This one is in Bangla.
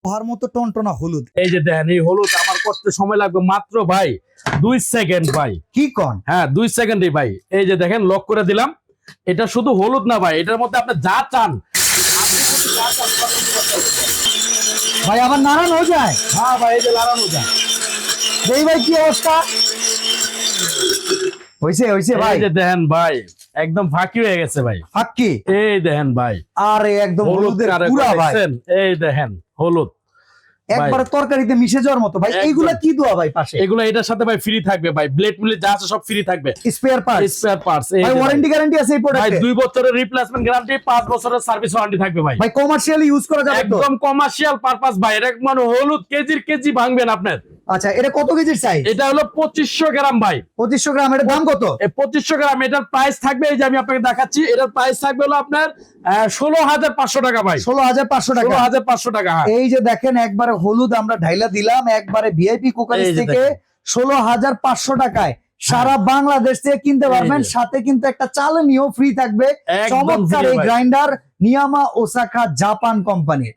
লোহার মতো টনটনা হলুদ। এই যে দেখেন, এই হলুদ আমার করতে সময় লাগবে মাত্র ভাই 2 সেকেন্ড ভাই। কি কন? হ্যাঁ 2 সেকেন্ডই ভাই। এই যে দেখেন, লক করে দিলাম। এটা শুধু হলুদ না ভাই, এটার মধ্যে আপনি যা চান ভাই আবার নারায়ণ হয়ে যায়। হ্যাঁ ভাই, এই যে লাগানো যায়। এই ভাই কি অবস্থা হইছে হইছে ভাই? এই যে দেখেন ভাই, একদম ফাঁকি হয়ে গেছে ভাই। ফাঁকি? এই দেখেন ভাই, আরে একদম হলুদের কারে পুরা ভাই, দেখছেন? এই দেখেন হলুদ একবারে তরকারিতে মিশে যাওয়ার মতো ভাই। একদম। এইগুলা কি দোয়া ভাই পাশে? এগুলো এটার সাথে ভাই ফ্রি থাকবে ভাই, ব্লেড মিলে যা আছে সব ফ্রি থাকবে। স্পেয়ার পার্টস, স্পেয়ার পার্টস ভাই ওয়ারেন্টি গ্যারান্টি আছে এই ভাই প্রোডাক্টে? 2 বছরের রিপ্লেসমেন্ট গ্যারান্টি, 5 বছরের সার্ভিস ওয়ারেন্টি থাকবে ভাই। ভাই কমার্শিয়ালি ইউজ করা যাবে তো? একদম কমার্শিয়াল পারপাস ভাই। এটা মানে হলুদ কেজির কেজি ভাঙবেন আপনার। আচ্ছা, এটা কত কেজির সাইজ? এটা হলো 2500 গ্রাম ভাই। 2500 গ্রাম। এর দাম কত? এই 2500 গ্রাম এটার প্রাইস থাকবে, এই যে আমি আপনাকে দেখাচ্ছি, এটার প্রাইস থাকবে হলো আপনার 16500 টাকা ভাই। 16500 টাকা। 16500 টাকা। হ্যাঁ এই যে দেখেন, একবারে হলুদ আমরা ঢাইলা দিলাম একবারে ভিআইপি কুকারিস এই যে থেকে 16500 টাকায় সারা বাংলাদেশ থেকে কিনতে পারবেন। এই যে। সাথে কিন্তু একটা চালনিও ফ্রি থাকবে। একদম চমৎকার free এই ভাই। গ্রাইন্ডার নিয়ামা ওসাকা জাপান কোম্পানির।